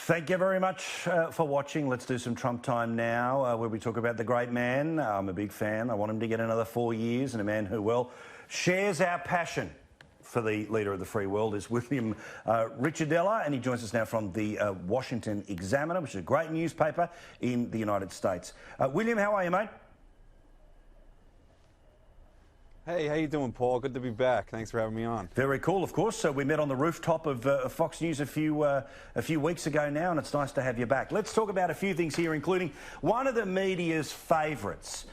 Thank you very much for watching. Let's do some Trump time now, where we talk about the great man. I'm a big fan. I want him to get another 4 years, and a man who, well, shares our passion for the leader of the free world is Will Ricciardella, and he joins us now from the Washington Examiner, which is a great newspaper in the United States. William, how are you, mate? Hey, how you doing, Paul? Good to be back. Thanks for having me on. Very cool, of course. So we met on the rooftop of Fox News a few weeks ago now, and it's nice to have you back. Let's talk about a few things here, including one of the media's favourites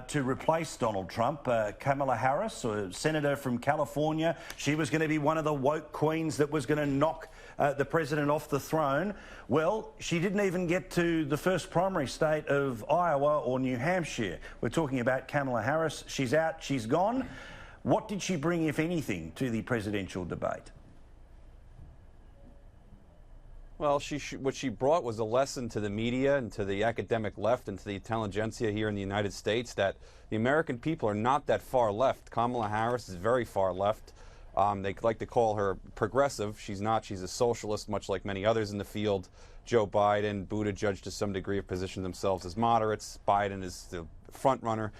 to replace Donald Trump, Kamala Harris, a senator from California. She was going to be one of the woke queens that was going to knock the president off the throne. Well, she didn't even get to the first primary state of Iowa or New Hampshire. We're talking about Kamala Harris. She's out, she's gone. What did she bring, if anything, to the presidential debate? Well, what she brought was a lesson to the media and to the academic left and to the intelligentsia here in the United States that the American people are not that far left. Kamala Harris is very far left. They like to call her progressive. She's not. She's a socialist, much like many others in the field. Joe Biden, Buttigieg to some degree have positioned themselves as moderates. Biden is the front runner,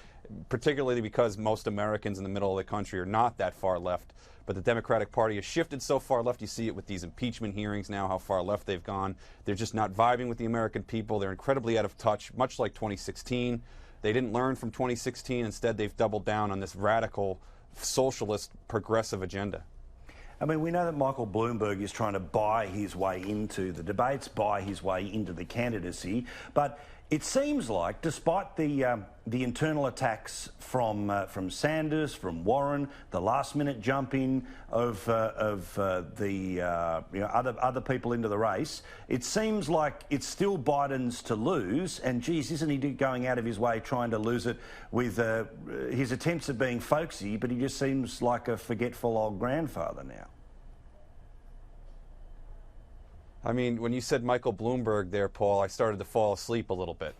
particularly because most Americans in the middle of the country are not that far left. But the Democratic Party has shifted so far left. You see it with these impeachment hearings now, how far left they've gone. They're just not vibing with the American people. They're incredibly out of touch, much like 2016. They didn't learn from 2016. Instead, they've doubled down on this radical, socialist, progressive agenda. I mean, we know that Michael Bloomberg is trying to buy his way into the debates, buy his way into the candidacy, but it seems like, despite the internal attacks from Sanders, from Warren, the last-minute jump in of other people into the race, it seems like it's still Biden's to lose. And geez, isn't he going out of his way trying to lose it with his attempts at being folksy? But he just seems like a forgetful old grandfather now. I mean, when you said Michael Bloomberg there, Paul, I started to fall asleep a little bit.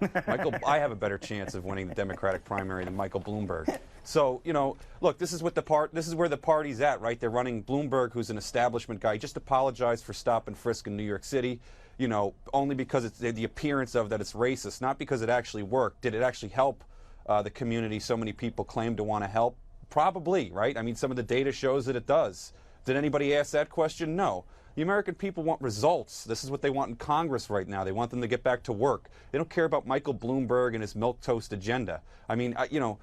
I have a better chance of winning the Democratic primary than Michael Bloomberg. So, you know, look, this is where the party's at, right? They're running Bloomberg, who's an establishment guy. He just apologized for stop and frisk in New York City, you know, only because it's the appearance of that it's racist, not because it actually worked. Did it actually help the community so many people claim to want to help? Probably, right? I mean, some of the data shows that it does. Did anybody ask that question? No. The American people want results. This is what they want in Congress right now. They want them to get back to work. They don't care about Michael Bloomberg and his milquetoast agenda. I mean, you know,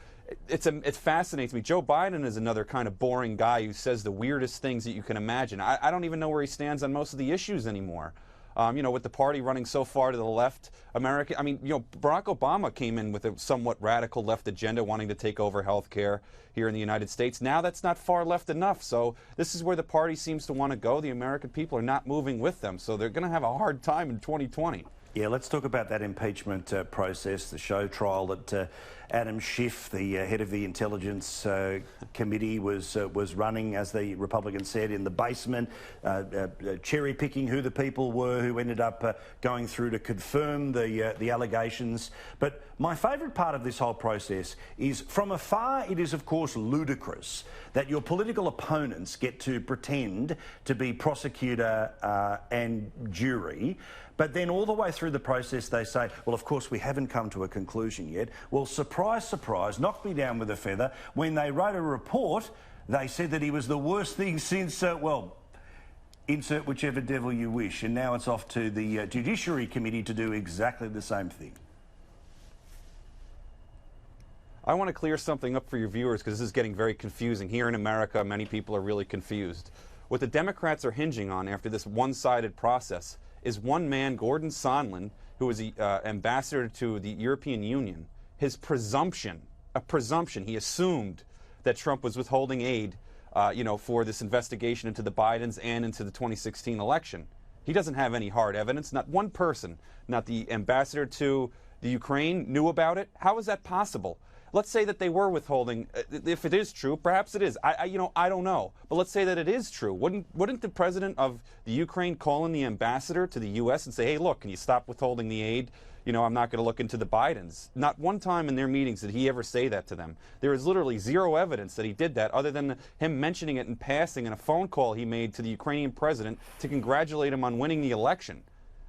it fascinates me. Joe Biden is another kind of boring guy who says the weirdest things that you can imagine. I don't even know where he stands on most of the issues anymore. You know, with the party running so far to the left, Barack Obama came in with a somewhat radical left agenda, wanting to take over health care here in the United States. Now that's not far left enough. So this is where the party seems to want to go. The American people are not moving with them. So they're going to have a hard time in 2020. Yeah, let's talk about that impeachment process, the show trial that Adam Schiff, the head of the Intelligence Committee, was running, as the Republicans said, in the basement, cherry-picking who the people were who ended up going through to confirm the allegations. But my favourite part of this whole process is, from afar, it is, of course, ludicrous that your political opponents get to pretend to be prosecutor and jury, but then all the way through the process they say, well, of course, we haven't come to a conclusion yet. Well, surprise, surprise, knocked me down with a feather. When they wrote a report, they said that he was the worst thing since, well, insert whichever devil you wish. And now it's off to the Judiciary Committee to do exactly the same thing. I want to clear something up for your viewers because this is getting very confusing. Here in America, many people are really confused. What the Democrats are hinging on after this one-sided process is one man, Gordon Sondland, who was the ambassador to the European Union. His presumption, he assumed that Trump was withholding aid, for this investigation into the Bidens and into the 2016 election. He doesn't have any hard evidence. Not one person, not the ambassador to the Ukraine, knew about it. How is that possible? Let's say that they were withholding. If it is true, perhaps it is. I don't know. But let's say that it is true. Wouldn't the president of the Ukraine call in the ambassador to the U.S. and say, hey, look, can you stop withholding the aid? You know, I'm not going to look into the Bidens. Not one time in their meetings did he ever say that to them. There is literally zero evidence that he did that other than him mentioning it in passing in a phone call he made to the Ukrainian president to congratulate him on winning the election.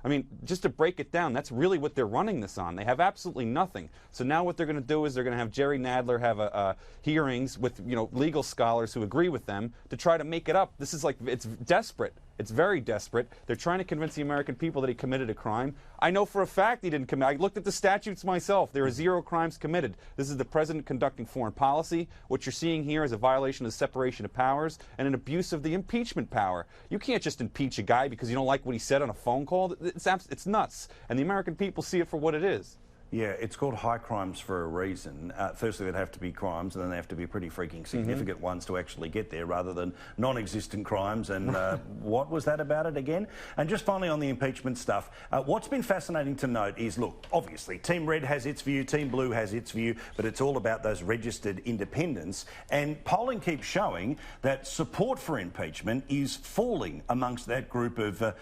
I mean, just to break it down, that's really what they're running this on. They have absolutely nothing. So now what they're going to do is they're going to have Jerry Nadler have hearings with legal scholars who agree with them to try to make it up. This is like, it's desperate. It's very desperate. They're trying to convince the American people that he committed a crime. I know for a fact he didn't commit. I looked at the statutes myself. There are 0 crimes committed. This is the president conducting foreign policy. What you're seeing here is a violation of the separation of powers and an abuse of the impeachment power. You can't just impeach a guy because you don't like what he said on a phone call. It's nuts. And the American people see it for what it is. Yeah, it's called high crimes for a reason. Firstly, they'd have to be crimes, and then they have to be pretty freaking significant ones to actually get there, rather than non-existent crimes. And what was that about it again? And just finally on the impeachment stuff, what's been fascinating to note is, look, obviously, Team Red has its view, Team Blue has its view, but it's all about those registered independents. And polling keeps showing that support for impeachment is falling amongst that group of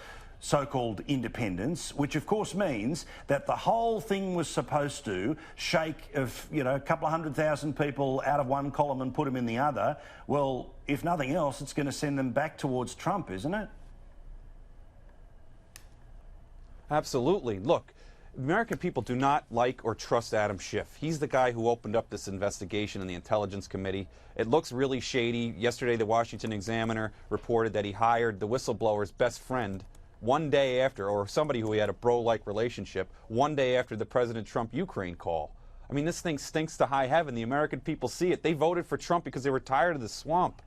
so-called independents, which of course means that the whole thing was supposed to shake a couple of 100,000 people out of one column and put them in the other. Well, if nothing else, it's going to send them back towards Trump, isn't it? Absolutely. Look, American people do not like or trust Adam Schiff. He's the guy who opened up this investigation in the Intelligence Committee. It looks really shady. Yesterday, the Washington Examiner reported that he hired the whistleblower's best friend one day after, or somebody who he had a bro-like relationship, one day after the President Trump Ukraine call. I mean, this thing stinks to high heaven. The American people see it. They voted for Trump because they were tired of the swamp.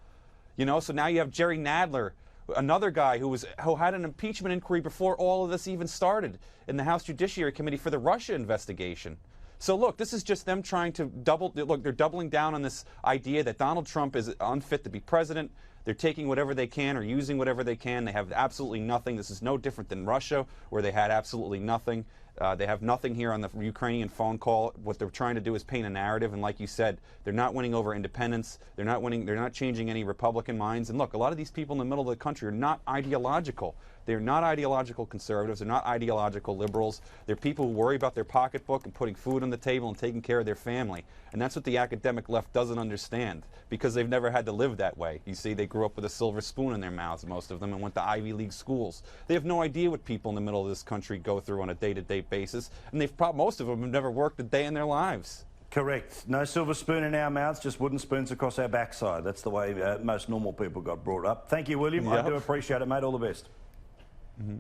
So now you have Jerry Nadler, another guy who had an impeachment inquiry before all of this even started in the House Judiciary Committee for the Russia investigation. So look, this is just them trying to they're doubling down on this idea that Donald Trump is unfit to be president. They're taking whatever they can or using whatever they can. They have absolutely nothing. This is no different than Russia, where they had absolutely nothing. They have nothing here on the Ukrainian phone call. What they're trying to do is paint a narrative, and like you said, they're not winning over independents. They're not changing any Republican minds. And look, a lot of these people in the middle of the country are not ideological. They're not ideological conservatives. They're not ideological liberals. They're people who worry about their pocketbook and putting food on the table and taking care of their family. And that's what the academic left doesn't understand, because they've never had to live that way. You see, they grew up with a silver spoon in their mouths, most of them, and went to Ivy League schools. They have no idea what people in the middle of this country go through on a day-to-day basis, and most of them have never worked a day in their lives. Correct. No silver spoon in our mouths, just wooden spoons across our backside. That's the way most normal people got brought up. Thank you, William. Yep. I do appreciate it, mate. All the best. Mm-hmm.